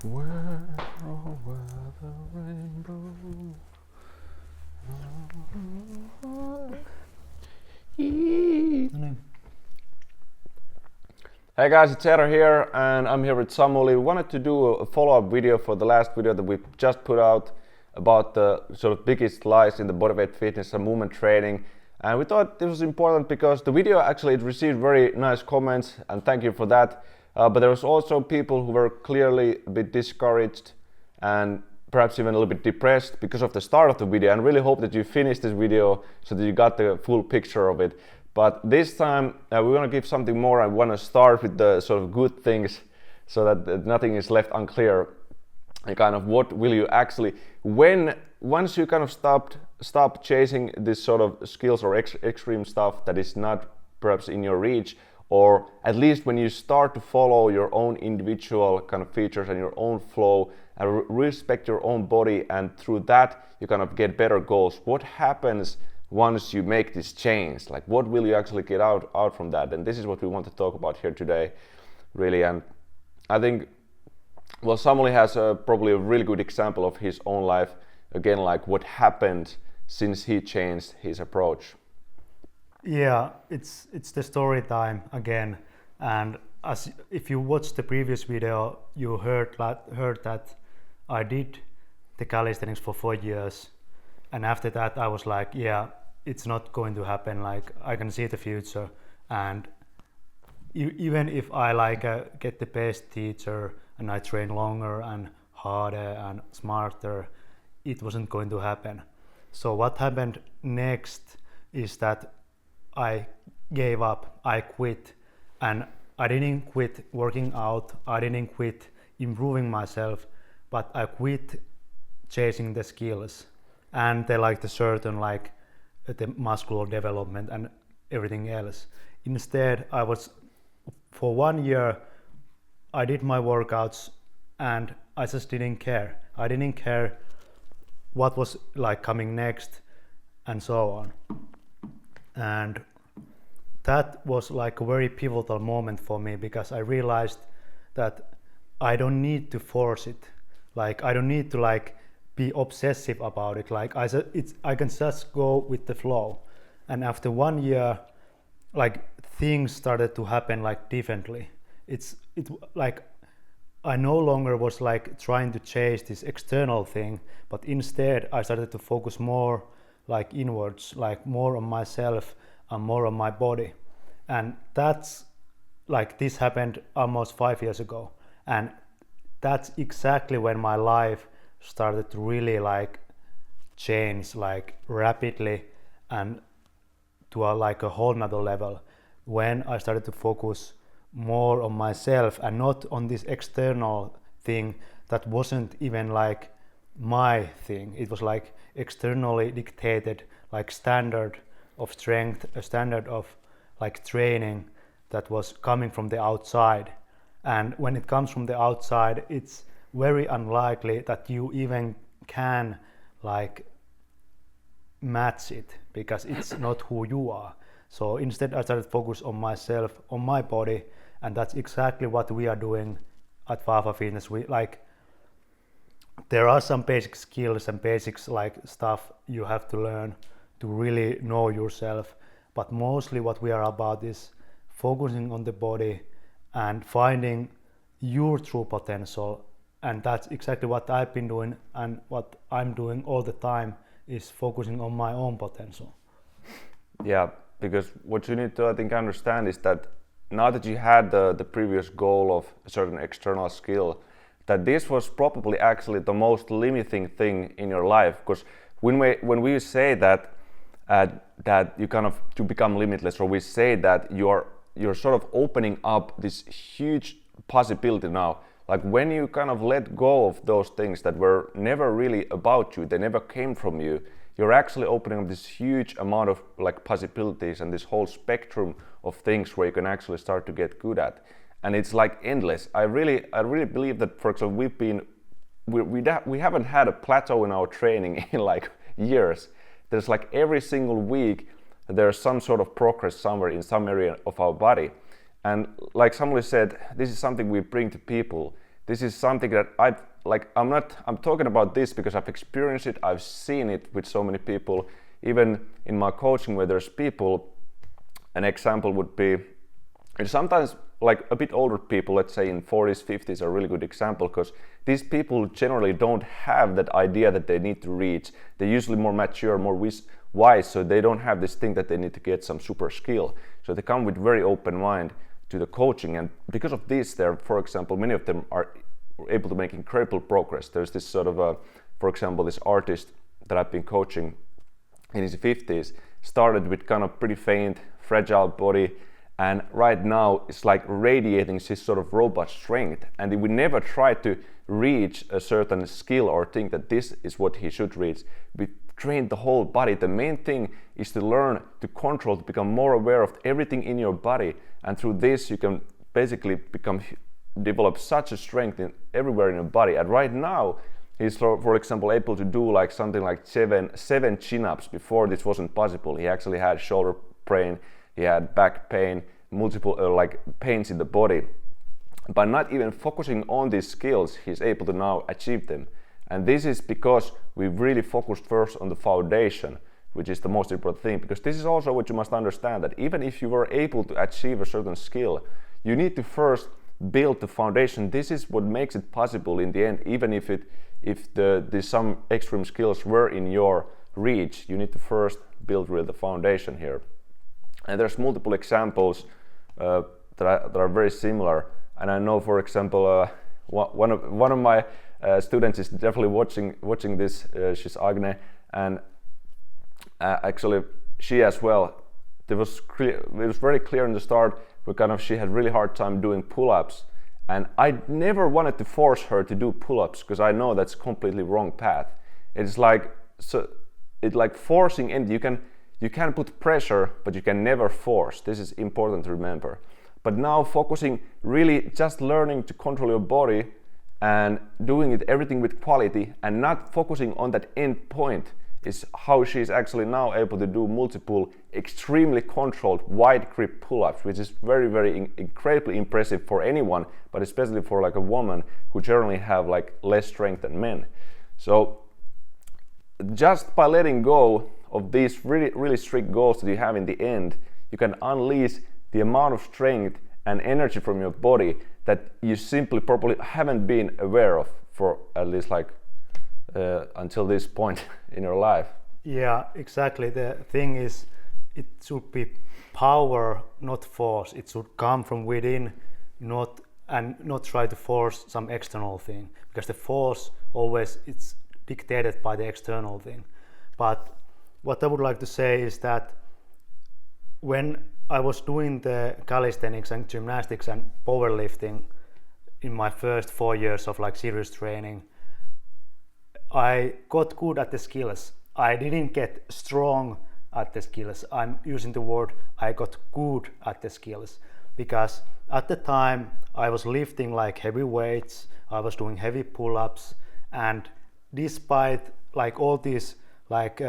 Where, oh, where the rainbow. No niin. Hey guys, it's Eero here, and I'm here with Samuli. We wanted to do a follow-up video for the last video that we just put out about the sort of biggest lies in the bodyweight fitness and movement training. And we thought this was important because the video actually received very nice comments, and thank you for that. But there was also people who were clearly a bit discouraged and perhaps even a little bit depressed because of the start of the video, and really hope that you finished this video so that you got the full picture of it. But this time we want to give something more. I want to start with the sort of good things so that nothing is left unclear. And kind of what will you actually, once you kind of stop chasing this sort of skills or extreme stuff that is not perhaps in your reach, or at least when you start to follow your own individual kind of features and your own flow and respect your own body, and through that you kind of get better goals. What happens once you make this change? Like, what will you actually get out from that? And this is what we want to talk about here today, really. And I think, well, Samuli has probably a really good example of his own life, again, like what happened since he changed his approach. Yeah, it's the story time again, and as if you watched the previous video, you heard that I did the calisthenics for 4 years, and after that I was like, yeah, it's not going to happen. Like, I can see the future, and even if I get the best teacher and I train longer and harder and smarter, it wasn't going to happen. So what happened next is that I gave up, I quit, and I didn't quit working out, I didn't quit improving myself, but I quit chasing the skills and the certain the muscular development and everything else. Instead, I was, for 1 year, I did my workouts and I just didn't care. I didn't care what was coming next and so on. And that was a very pivotal moment for me, because I realized that I don't need to force it. I don't need to be obsessive about it. I can just go with the flow. And after 1 year, things started to happen differently. I no longer was trying to chase this external thing, but instead I started to focus more inwards, more on myself and more on my body. And that's this happened almost 5 years ago, and that's exactly when my life started to really change rapidly and to a whole nother level, when I started to focus more on myself and not on this external thing that wasn't even my thing. It was externally dictated standard of strength, a standard of training that was coming from the outside. And when it comes from the outside, it's very unlikely that you even can match it, because it's not who you are. So instead I started to focus on myself, on my body, and that's exactly what we are doing at Fafa Fitness. We there are some basic skills and basics stuff you have to learn to really know yourself, but mostly what we are about is focusing on the body and finding your true potential. And that's exactly what I've been doing, and what I'm doing all the time is focusing on my own potential. Yeah, because what you need to, I think, understand is that now that you had the previous goal of a certain external skill, that this was probably actually the most limiting thing in your life. Because when we say that you kind of to become limitless, or we say that you're sort of opening up this huge possibility now. When you kind of let go of those things that were never really about you, they never came from you, you're actually opening up this huge amount of possibilities and this whole spectrum of things where you can actually start to get good at. And it's endless. I really believe that, for example, we haven't had a plateau in our training in years. There's every single week there's some sort of progress somewhere in some area of our body. And like Samuli said, this is something we bring to people, This is something that I'm talking about this because I've experienced it, I've seen it with so many people, even in my coaching where there's people. An example would be, and sometimes like a bit older people, let's say in 40s, 50s, are a really good example, because these people generally don't have that idea that they need to reach. They're usually more mature, more wise, so they don't have this thing that they need to get some super skill. So they come with very open mind to the coaching, and because of this, they're, for example, many of them are able to make incredible progress. There's this sort of for example, this artist that I've been coaching in his 50s started with kind of pretty faint, fragile body, and right now it's like radiating this sort of robot strength, and he would never try to reach a certain skill or think that this is what he should reach. We train the whole body. The main thing is to learn to control, to become more aware of everything in your body, and through this you can basically develop such a strength everywhere in your body. And right now he's, for example, able to do like something like seven chin-ups. Before this wasn't possible. He actually had shoulder pain, he had back pain, multiple like pains in the body. By not even focusing on these skills, he's able to now achieve them. And this is because we really focused first on the foundation, which is the most important thing. Because this is also what you must understand, that even if you were able to achieve a certain skill, you need to first build the foundation. This is what makes it possible in the end. Even if some extreme skills were in your reach, you need to first build really the foundation here. And there's multiple examples that are very similar. And I know, for example, one of my students is definitely watching this. She's Agne, and actually she as well. It was very clear in the start. She had really hard time doing pull-ups, and I never wanted to force her to do pull-ups because I know that's completely wrong path. It's like forcing, and you can put pressure, but you can never force. This is important to remember. But now focusing, really just learning to control your body and doing everything with quality and not focusing on that end point is how she's actually now able to do multiple extremely controlled wide grip pull-ups, which is very, very incredibly impressive for anyone, but especially for like a woman who generally have like less strength than men. So just by letting go of these really, really strict goals that you have in the end, you can unleash the amount of strength and energy from your body that you simply probably haven't been aware of for at least until this point in your life. Yeah, exactly. The thing is, it should be power, not force. It should come from within, not try to force some external thing, because the force always it's dictated by the external thing. But what I would like to say is that when I was doing the calisthenics and gymnastics and powerlifting in my first 4 years of like serious training, I got good at the skills. I didn't get strong at the skills. I'm using the word I got good at the skills, because at the time I was lifting like heavy weights, I was doing heavy pull-ups, and despite like all these like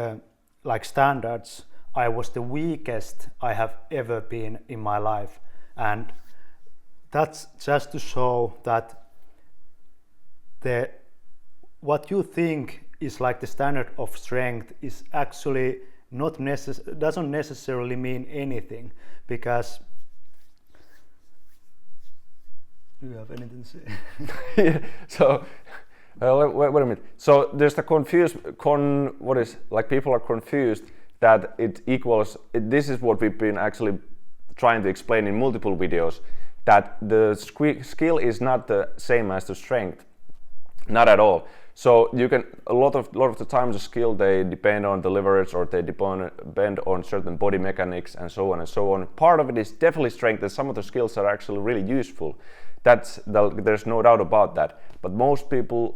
standards, I was the weakest I have ever been in my life. And that's just to show that what you think is like the standard of strength is actually doesn't necessarily mean anything, because do you have anything to say? Yeah, so wait a minute. So there's the people are confused that it equals, this is what we've been actually trying to explain in multiple videos, that the skill is not the same as the strength, not at all. So you can, a lot of the times the skill, they depend on the leverage, or they depend on certain body mechanics and so on and so on. Part of it is definitely strength, and some of the skills are actually really useful. There's no doubt about that. But most people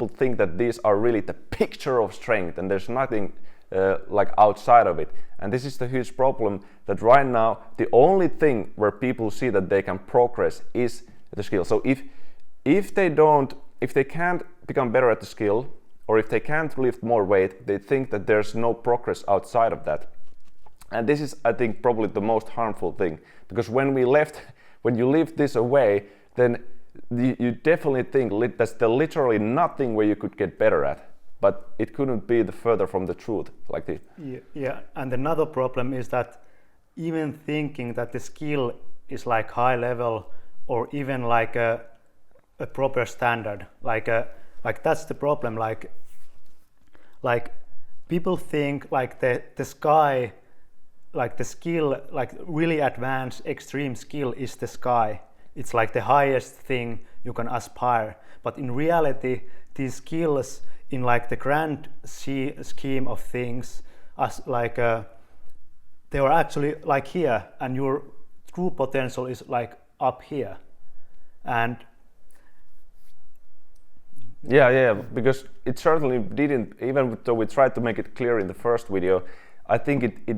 think that these are really the picture of strength, and there's nothing like outside of it. And this is the huge problem, that right now the only thing where people see that they can progress is the skill. So if they can't become better at the skill, or if they can't lift more weight, they think that there's no progress outside of that. And this is, I think, probably the most harmful thing, because when you lift this away, then you definitely think that's literally nothing where you could get better at, but it couldn't be the further from the truth. Like the yeah, and another problem is that even thinking that the skill is like high level or even like a proper standard, like that's the problem. Like people think like the sky, like the skill, like really advanced extreme skill is the sky. It's like the highest thing you can aspire. But in reality, these skills in like the grand scheme of things, as like they are actually like here, and your true potential is like up here. And yeah, because it certainly didn't, even though we tried to make it clear in the first video, I think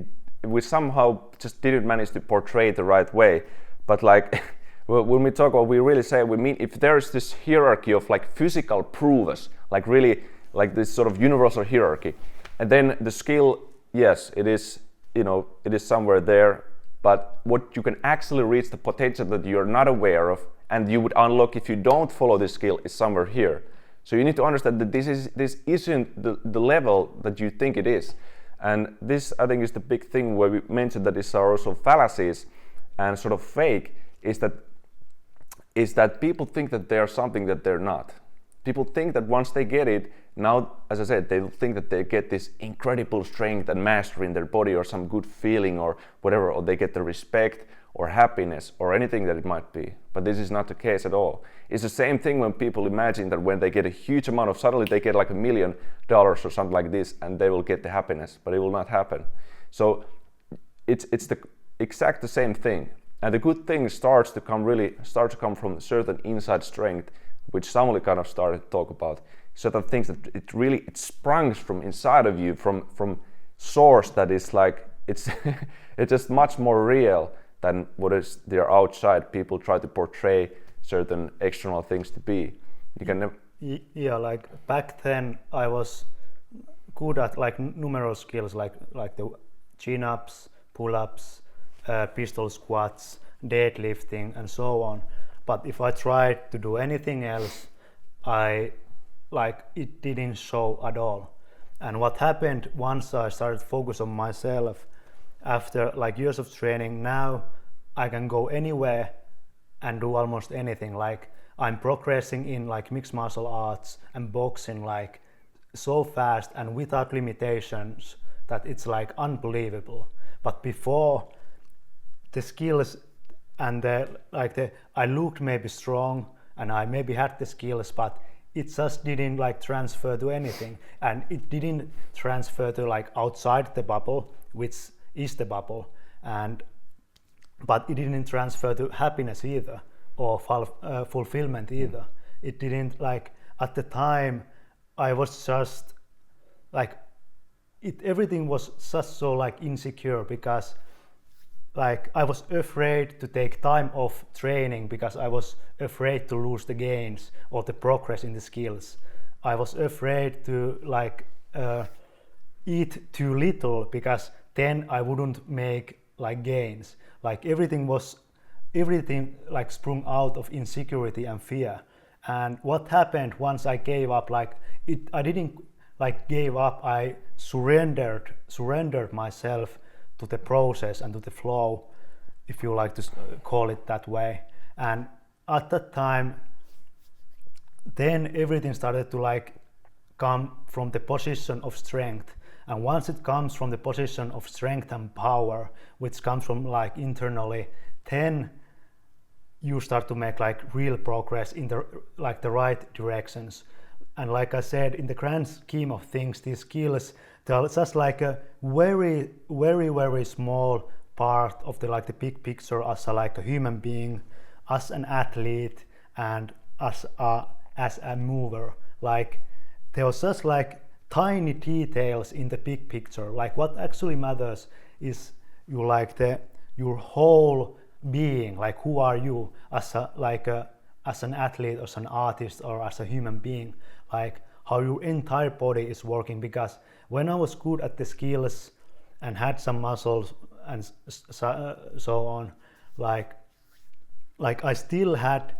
we somehow just didn't manage to portray it the right way. But like when we talk about, we really say, we mean if there's this hierarchy of like physical proofs, like really like this sort of universal hierarchy, and then the skill, yes, it is, you know, it is somewhere there, but what you can actually reach, the potential that you're not aware of and you would unlock if you don't follow this skill, is somewhere here. So you need to understand that this isn't the level that you think it is. And this, I think, is the big thing where we mentioned that these are also fallacies and sort of fake, is that people think that they are something that they're not. People think that once they get it, now, as I said, they think that they get this incredible strength and mastery in their body, or some good feeling or whatever, or they get the respect or happiness or anything that it might be. But this is not the case at all. It's the same thing when people imagine that when they get a huge amount of, suddenly they get like $1 million or something like this, and they will get the happiness, but it will not happen. So it's the exact the same thing. And the good thing starts to come from certain inside strength, which Samuli kind of started to talk about. Certain things that it springs from inside of you, from source that is like, it's it's just much more real than what is there outside. People try to portray certain external things to be. You can yeah, like back then I was good at like numerous skills, like the chin-ups, pull-ups, pistol squats, deadlifting, and so on. But if I tried to do anything else, it didn't show at all. And what happened once I started to focus on myself, after like years of training, now I can go anywhere and do almost anything. Like I'm progressing in like mixed martial arts and boxing like so fast and without limitations that it's like unbelievable. But before, the skills and I looked maybe strong and I maybe had the skills, but it just didn't like transfer to anything, and it didn't transfer to like outside the bubble, which is the bubble, but it didn't transfer to happiness either, or fulfillment either. It didn't, like at the time I was just like everything was just so like insecure, because like I was afraid to take time off training because I was afraid to lose the gains or the progress in the skills. I was afraid to like eat too little because then I wouldn't make like gains. Like everything like sprung out of insecurity and fear. And what happened once I gave up, I didn't like gave up, I surrendered myself to the process and to the flow, if you like to call it that way. And at that time, then everything started to like come from the position of strength. And once it comes from the position of strength and power, which comes from like internally, then you start to make like real progress in the right directions. And like I said, in the grand scheme of things, these skills, they're just like a very, very, very small part of the big picture as a human being, as an athlete, and as a mover. Like there was just like tiny details in the big picture. Like what actually matters is your whole being. Like who are you as an athlete, as an artist, or as a human being? Like how your entire body is working. Because when I was good at the skills and had some muscles and so on, like I still had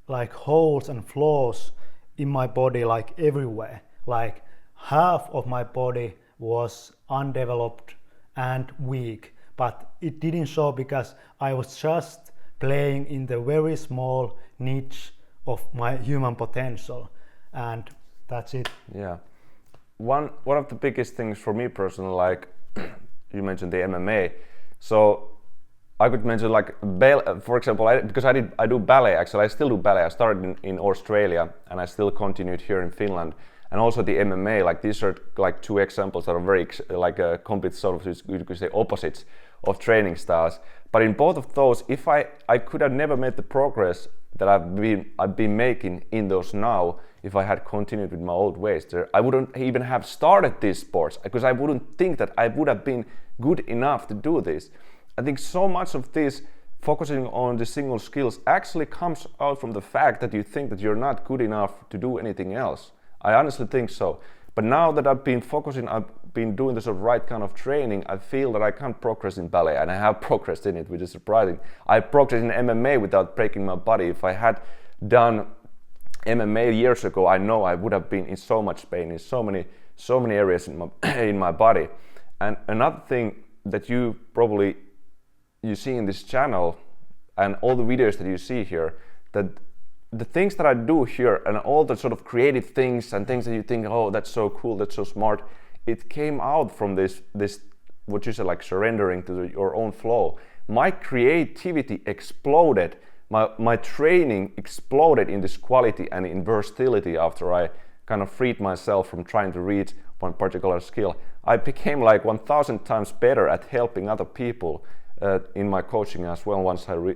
like holes and flaws in my body, like everywhere. Like half of my body was undeveloped and weak, but it didn't show because I was just playing in the very small niche of my human potential, and that's it. Yeah. One of the biggest things for me personally, like you mentioned the MMA, so I could mention like for example, because I do ballet. Actually, I still do ballet. I started in Australia and I still continued here in Finland. And also the MMA, like these are like two examples that are very like a complete sort of, you could say, opposites of training styles. But in both of those, if I could have never made the progress that I've been making in those now if I had continued with my old ways. I wouldn't even have started these sports because I wouldn't think that I would have been good enough to do this. I think so much of this focusing on the single skills actually comes out from the fact that you think that you're not good enough to do anything else. I honestly think so. But now that I've been focusing, I've been doing the sort of right kind of training, I feel that I can't progress in ballet, and I have progressed in it, which is surprising. I progressed in MMA without breaking my body. If I had done MMA years ago, I know I would have been in so much pain in so many areas in my body. And another thing that you see in this channel and all the videos that you see here, that the things that I do here and all the sort of creative things and things that you think, oh, that's so cool, that's so smart, it came out from this what you said, like surrendering to your own flow. My creativity exploded, my training exploded in this quality and in versatility after I kind of freed myself from trying to reach one particular skill. I became like 1,000 times better at helping other people in my coaching as well once I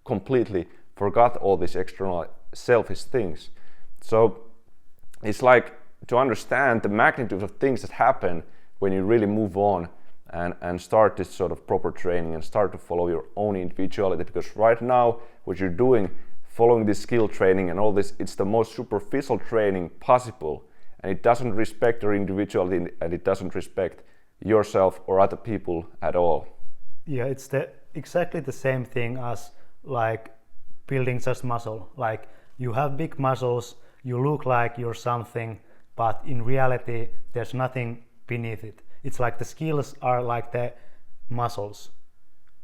completely forgot all these external selfish things. So it's like to understand the magnitude of things that happen when you really move on and start this sort of proper training and start to follow your own individuality, because right now what you're doing, following this skill training and all this, it's the most superficial training possible, and it doesn't respect your individuality and it doesn't respect yourself or other people at all. Yeah, it's exactly the same thing as like building just muscle. Like you have big muscles, you look like you're something, but in reality there's nothing beneath it. It's like the skills are like the muscles,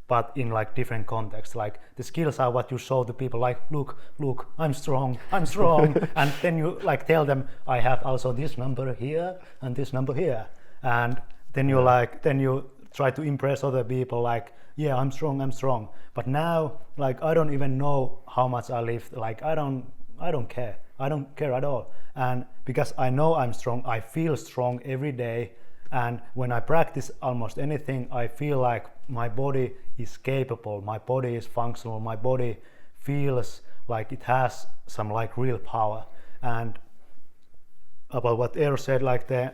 but in like different contexts. Like the skills are what you show the people, like look, I'm strong and then you like tell them I have also this number here and this number here, and then you try to impress other people, like, yeah, I'm strong. But now, like, I don't even know how much I lift. Like, I don't care. I don't care at all. And because I know I'm strong, I feel strong every day. And when I practice almost anything, I feel like my body is capable, my body is functional, my body feels like it has some like real power. And about what Eero said, like the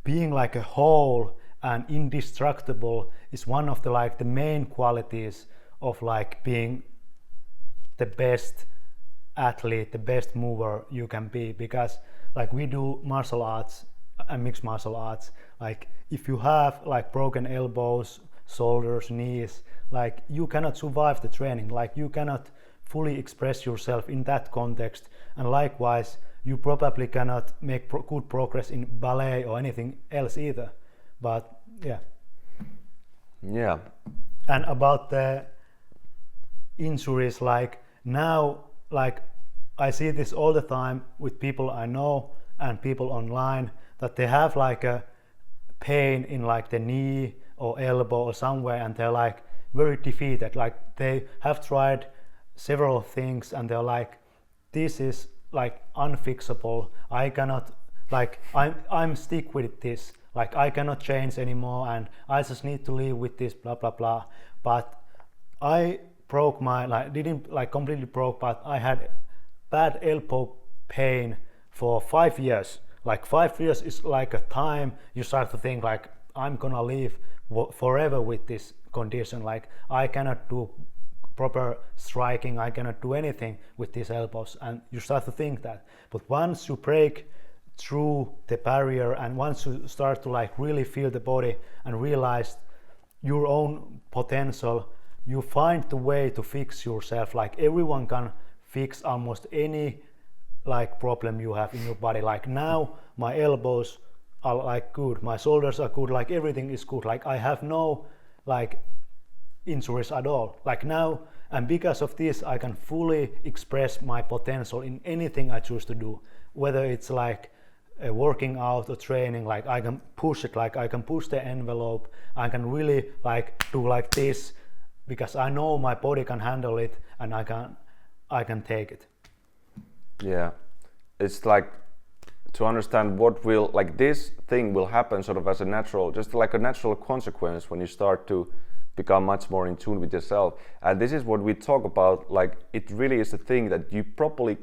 being like a whole and indestructible is one of the main qualities of like being the best athlete, the best mover you can be. Because like we do martial arts and mixed martial arts, like if you have like broken elbows, shoulders, knees, like you cannot survive the training, like you cannot fully express yourself in that context. And likewise, you probably cannot make good progress in ballet or anything else either. But yeah. And about the injuries, like now, like I see this all the time with people I know and people online, that they have like a pain in like the knee or elbow or somewhere, and they're like very defeated. Like they have tried several things and they're like, this is like unfixable. I cannot, like I'm stuck with this. Like I cannot change anymore and I just need to live with this, blah blah blah. But I broke my, like didn't like completely broke, but I had bad elbow pain for 5 years. Like 5 years is like a time you start to think like I'm gonna live forever with this condition. Like I cannot do proper striking, I cannot do anything with these elbows, and you start to think that. But once you break through the barrier and once you start to like really feel the body and realize your own potential, you find the way to fix yourself. Like everyone can fix almost any like problem you have in your body. Like now my elbows are like good, my shoulders are good, like everything is good, like I have no like injuries at all. Like now, and because of this I can fully express my potential in anything I choose to do, whether it's like working out or training. Like I can push it, like I can push the envelope, I can really like do like this because I know my body can handle it and I can take it. Yeah, it's like to understand what will, like this thing will happen sort of as a natural, just like a natural consequence when you start to become much more in tune with yourself. And this is what we talk about, like it really is a thing that you probably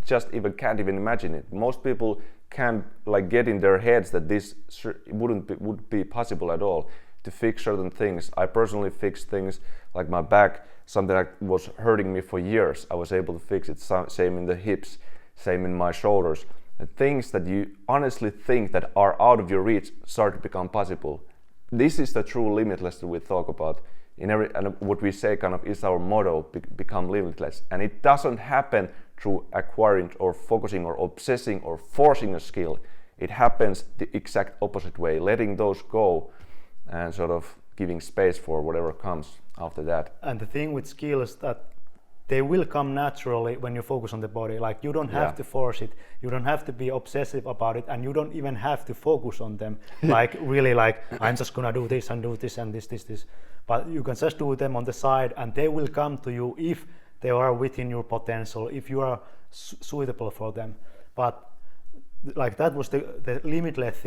just even can't even imagine it. Most people can't like get in their heads that this would be possible at all, to fix certain things. I personally fixed things like my back, something that was hurting me for years. I was able to fix it. Same in the hips, same in my shoulders. And things that you honestly think that are out of your reach start to become possible. This is the true limitless that we talk about in every, and what we say kind of is our motto, become limitless. And it doesn't happen through acquiring or focusing or obsessing or forcing a skill. It happens the exact opposite way, letting those go and sort of giving space for whatever comes after that. And the thing with skills that they will come naturally when you focus on the body. Like you don't have to force it, you don't have to be obsessive about it, and you don't even have to focus on them. Like really like, I'm just gonna do this and do this and this. But you can just do them on the side and they will come to you if they are within your potential, if you are suitable for them. But like that was the limitless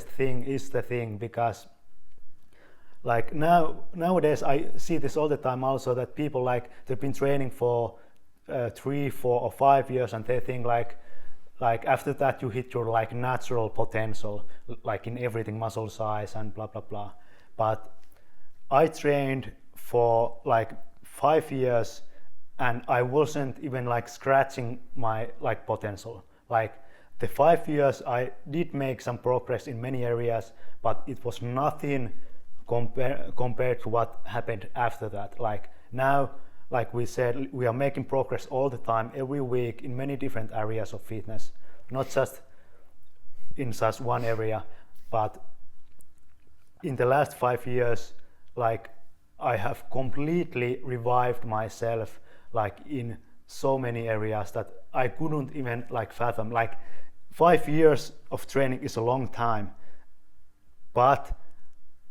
thing is the thing, because like nowadays I see this all the time also, that people like they've been training for 3, 4 or 5 years and they think like after that you hit your like natural potential, like in everything, muscle size and blah blah blah. But I trained for like 5 years and I wasn't even like scratching my like potential. Like the 5 years I did make some progress in many areas, but it was nothing compared to what happened after that. Like now, like we said, we are making progress all the time, every week, in many different areas of fitness, not just in just one area. But in the last 5 years, like I have completely revived myself, like in so many areas that I couldn't even like fathom. Like 5 years of training is a long time, but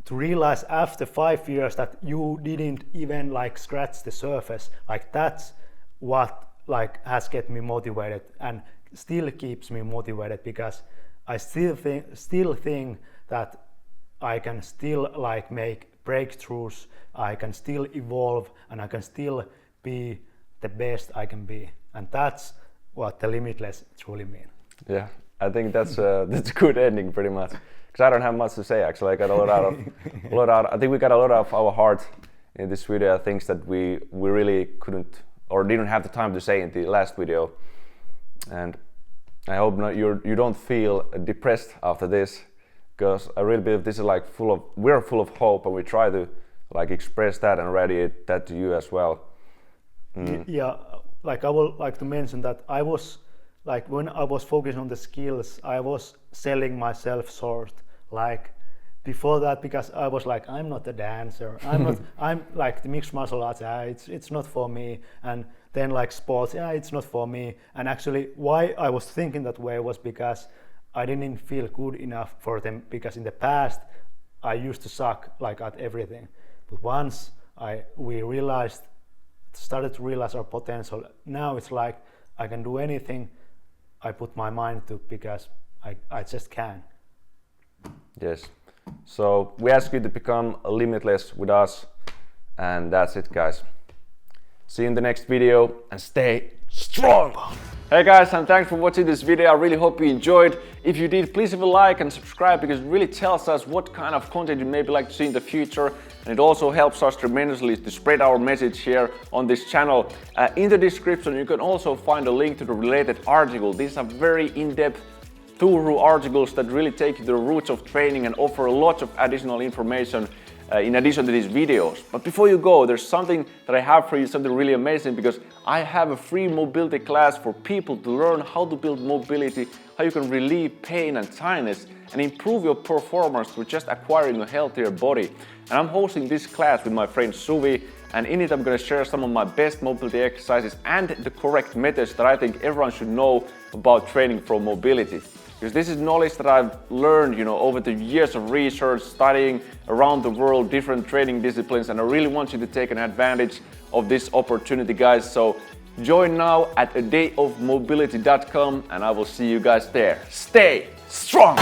to realize after 5 years that you didn't even like scratch the surface, like that's what like has kept me motivated and still keeps me motivated, because I still think that I can still like make breakthroughs, I can still evolve, and I can still be the best I can be. And that's what the limitless truly mean. Yeah, I think that's a good ending pretty much. Because I don't have much to say actually. I got a lot out. I think we got a lot of our heart in this video, things that we really couldn't or didn't have the time to say in the last video. And I hope you don't feel depressed after this, because I really believe this is like we're full of hope, and we try to like express that and radiate that to you as well. Yeah, like I would like to mention that I was like, when I was focusing on the skills, I was selling myself short. Like before that, because I was like, I'm not a dancer, I'm like the mixed martial arts, it's not for me. And then like sports, it's not for me. And actually why I was thinking that way was because I didn't feel good enough for them, because in the past I used to suck like at everything. But once we started to realize our potential, now it's like I can do anything I put my mind to, because I just can. Yes. So we ask you to become limitless with us, and that's it, guys. See you in the next video, and stay strong. Hey guys, and thanks for watching this video. I really hope you enjoyed. If you did, please leave a like and subscribe, because it really tells us what kind of content you maybe like to see in the future, and it also helps us tremendously to spread our message here on this channel. In the description you can also find a link to the related article. These are very in-depth, thorough articles that really take you to the roots of training and offer a lot of additional information in addition to these videos. But before you go, there's something that I have for you, something really amazing, because I have a free mobility class for people to learn how to build mobility, how you can relieve pain and tiredness and improve your performance through just acquiring a healthier body. And I'm hosting this class with my friend Suvi, and in it I'm going to share some of my best mobility exercises and the correct methods that I think everyone should know about training for mobility. Because this is knowledge that I've learned, over the years of research, studying around the world, different training disciplines, and I really want you to take an advantage of this opportunity, guys. So join now at adayofmobility.com, and I will see you guys there. Stay strong!